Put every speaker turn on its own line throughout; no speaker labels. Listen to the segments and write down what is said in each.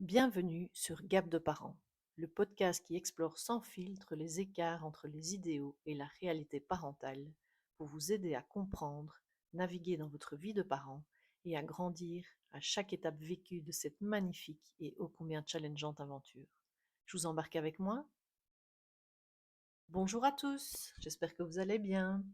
Bienvenue sur Gap de parents, le podcast qui explore sans filtre les écarts entre les idéaux et la réalité parentale pour vous aider à comprendre, naviguer dans votre vie de parent et à grandir à chaque étape vécue de cette magnifique et ô combien challengeante aventure. Je vous embarque avec moi. Bonjour à tous, j'espère que vous allez bien.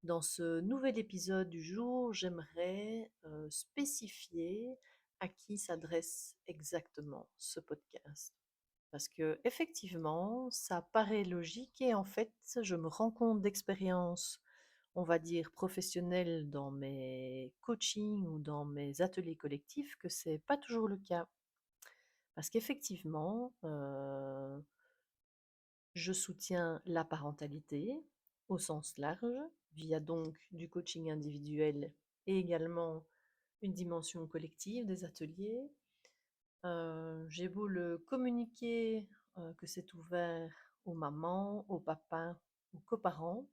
Dans ce nouvel épisode du jour, j'aimerais spécifier à qui s'adresse exactement ce podcast. Parce que effectivement, ça paraît logique et en fait, je me rends compte d'expérience, on va dire professionnelle dans mes coachings ou dans mes ateliers collectifs que c'est pas toujours le cas. Parce qu'effectivement, je soutiens la parentalité au sens large, via donc du coaching individuel et également une dimension collective des ateliers. J'ai beau le communiquer que c'est ouvert aux mamans, aux papas, aux coparents,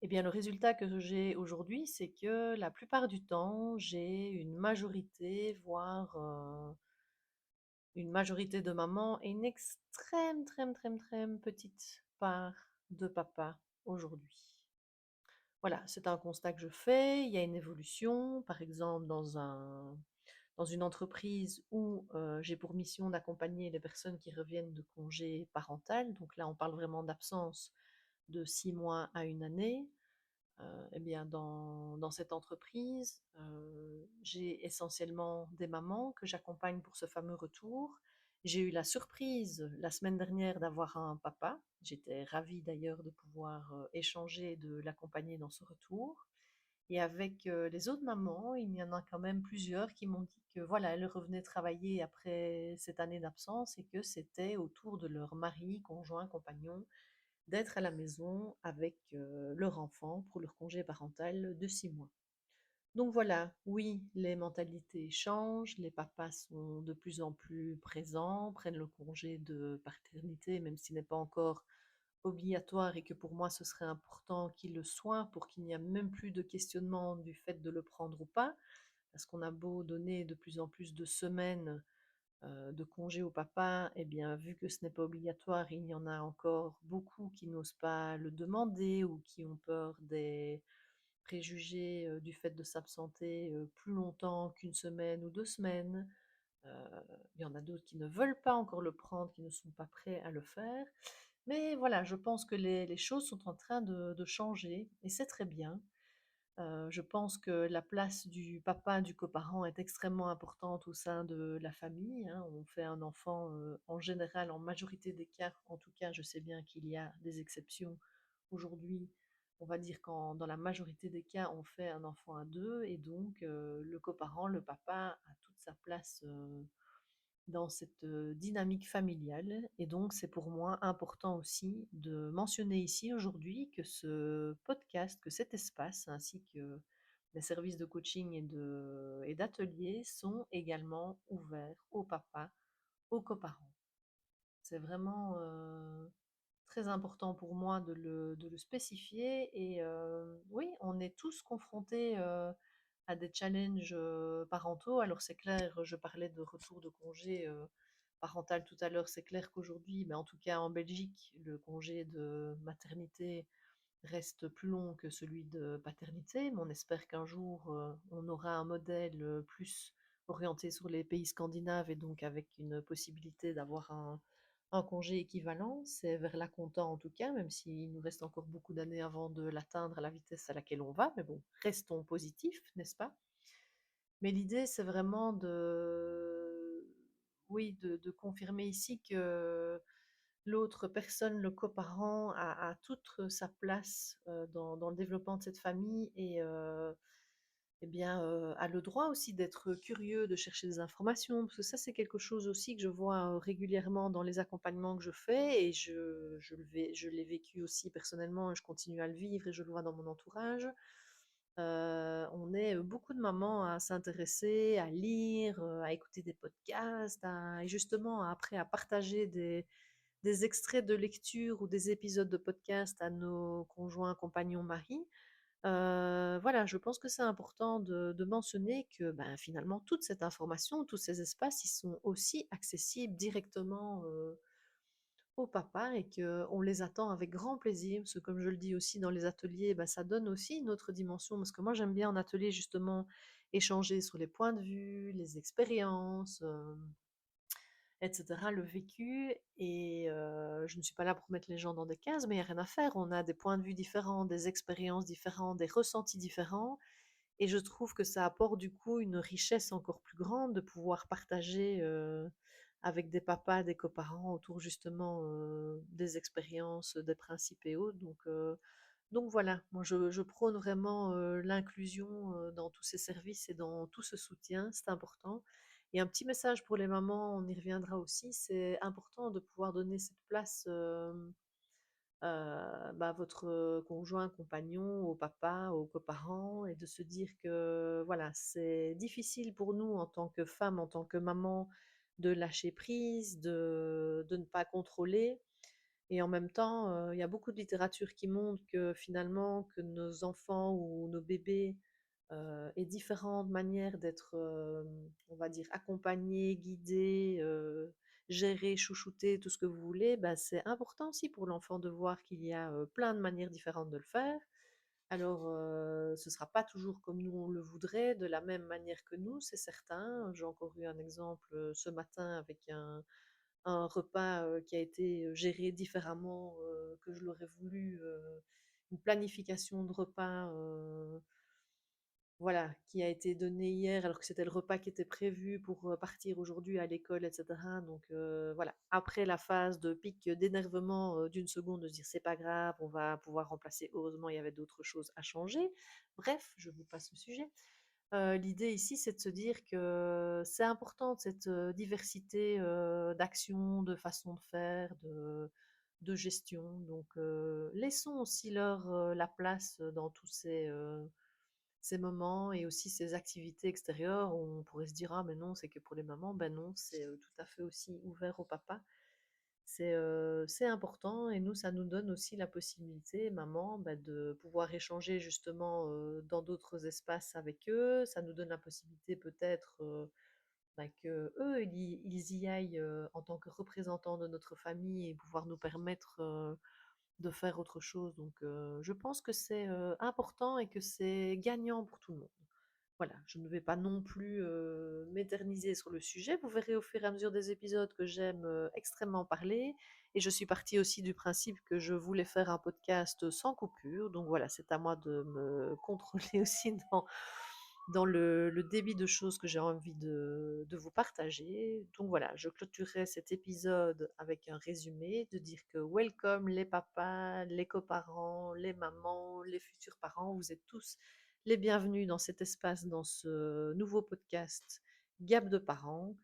et bien le résultat que j'ai aujourd'hui, c'est que la plupart du temps, j'ai une majorité, voire une majorité de mamans et une extrême, très, très, très petite part de papas aujourd'hui. Voilà, c'est un constat que je fais. Il y a une évolution, par exemple, dans une entreprise où j'ai pour mission d'accompagner les personnes qui reviennent de congé parental. Donc là, on parle vraiment d'absence de 6 mois à une année. Eh bien, dans cette entreprise, j'ai essentiellement des mamans que j'accompagne pour ce fameux retour. J'ai eu la surprise la semaine dernière d'avoir un papa. J'étais ravie d'ailleurs de pouvoir échanger, de l'accompagner dans ce retour. Et avec les autres mamans, il y en a quand même plusieurs qui m'ont dit que voilà, elles revenaient travailler après cette année d'absence et que c'était au tour de leur mari, conjoint, compagnon d'être à la maison avec leur enfant pour leur congé parental de 6 mois. Donc voilà, oui, les mentalités changent, les papas sont de plus en plus présents, prennent le congé de paternité, même s'il n'est pas encore obligatoire et que pour moi ce serait important qu'il le soit pour qu'il n'y ait même plus de questionnement du fait de le prendre ou pas, parce qu'on a beau donner de plus en plus de semaines de congé au papa, eh bien, vu que ce n'est pas obligatoire, il y en a encore beaucoup qui n'osent pas le demander ou qui ont peur des préjugés du fait de s'absenter plus longtemps qu'une semaine ou 2 semaines. Il y en a d'autres qui ne veulent pas encore le prendre, qui ne sont pas prêts à le faire. Mais voilà, je pense que les choses sont en train de changer et c'est très bien. Je pense que la place du papa, du coparent est extrêmement importante au sein de la famille, hein. On fait un enfant, en général, en majorité des cas, en tout cas, je sais bien qu'il y a des exceptions. Aujourd'hui, on va dire qu'en dans la majorité des cas, on fait un enfant à 2 et donc le coparent, le papa a toute sa place, dans cette dynamique familiale. Et donc, c'est pour moi important aussi de mentionner ici aujourd'hui que ce podcast, que cet espace, ainsi que les services de coaching et d'ateliers sont également ouverts aux papas, aux coparents. C'est vraiment très important pour moi de le spécifier. Et oui, on est tous confrontés à des challenges parentaux. Alors c'est clair, je parlais de retour de congé parental tout à l'heure. C'est clair qu'aujourd'hui, mais en tout cas en Belgique, le congé de maternité reste plus long que celui de paternité. Mais on espère qu'un jour, on aura un modèle plus orienté sur les pays scandinaves et donc avec une possibilité d'avoir un congé équivalent. C'est vers là qu'on tend en tout cas, même s'il nous reste encore beaucoup d'années avant de l'atteindre à la vitesse à laquelle on va. Mais bon, restons positifs, n'est-ce pas? Mais l'idée, c'est vraiment oui, de confirmer ici que l'autre personne, le coparent, a toute sa place dans le développement de cette famille et eh bien, a le droit aussi d'être curieux, de chercher des informations, parce que ça, c'est quelque chose aussi que je vois régulièrement dans les accompagnements que je fais et je l'ai vécu aussi personnellement et je continue à le vivre et je le vois dans mon entourage. On est beaucoup de mamans à s'intéresser, à lire, à écouter des podcasts, et justement après à partager des extraits de lecture ou des épisodes de podcast à nos conjoints, compagnons, maris. Voilà, je pense que c'est important de mentionner que, ben, finalement, toute cette information, tous ces espaces, ils sont aussi accessibles directement, au papa et qu'on les attend avec grand plaisir. Parce que comme je le dis aussi dans les ateliers, bah, ça donne aussi une autre dimension. Parce que moi, j'aime bien en atelier justement échanger sur les points de vue, les expériences, etc., le vécu. Et je ne suis pas là pour mettre les gens dans des cases, mais il n'y a rien à faire. On a des points de vue différents, des expériences différentes, des ressentis différents. Et je trouve que ça apporte du coup une richesse encore plus grande de pouvoir partager avec des papas, des coparents autour justement des expériences, des principes et autres. Donc voilà, moi je prône vraiment l'inclusion dans tous ces services et dans tout ce soutien, c'est important. Et un petit message pour les mamans, on y reviendra aussi, c'est important de pouvoir donner cette place bah, votre conjoint, compagnon, au papa, aux coparents et de se dire que voilà, c'est difficile pour nous en tant que femme, en tant que maman, de lâcher prise, de ne pas contrôler. Et en même temps, il y a beaucoup de littérature qui montre que finalement, que nos enfants ou nos bébés aient différentes manières d'être, on va dire, accompagnés, guidés, gérés, chouchoutés, tout ce que vous voulez, bah, c'est important aussi pour l'enfant de voir qu'il y a plein de manières différentes de le faire. Alors, ce ne sera pas toujours comme nous on le voudrait, de la même manière que nous, c'est certain. J'ai encore eu un exemple ce matin avec un repas qui a été géré différemment que je l'aurais voulu, une planification de repas voilà, qui a été donnée hier alors que c'était le repas qui était prévu pour partir aujourd'hui à l'école, etc. Donc voilà, après la phase de pic d'énervement d'une seconde, de se dire c'est pas grave, on va pouvoir remplacer, heureusement il y avait d'autres choses à changer. Bref, je vous passe le sujet. L'idée ici, c'est de se dire que c'est important cette diversité d'actions, de façons de faire, de gestion. Donc, laissons aussi leur la place dans tous ces moments et aussi ces activités extérieures où on pourrait se dire ah mais non, c'est que pour les mamans. Ben non, c'est tout à fait aussi ouvert au papa. C'est important et nous, ça nous donne aussi la possibilité, maman, bah, de pouvoir échanger justement dans d'autres espaces avec eux. Ça nous donne la possibilité peut-être bah, que eux, ils y aillent en tant que représentants de notre famille et pouvoir nous permettre de faire autre chose. Donc, je pense que c'est important et que c'est gagnant pour tout le monde. Voilà, je ne vais pas non plus m'éterniser sur le sujet. Vous verrez au fur et à mesure des épisodes que j'aime extrêmement parler. Et je suis partie aussi du principe que je voulais faire un podcast sans coupure. Donc voilà, c'est à moi de me contrôler aussi dans le débit de choses que j'ai envie de vous partager. Donc voilà, je clôturerai cet épisode avec un résumé, de dire que welcome les papas, les coparents, les mamans, les futurs parents, vous êtes tous les bienvenus dans cet espace, dans ce nouveau podcast Gap de parents.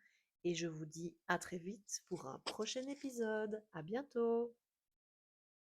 Et je vous dis à très vite pour un prochain épisode. À bientôt!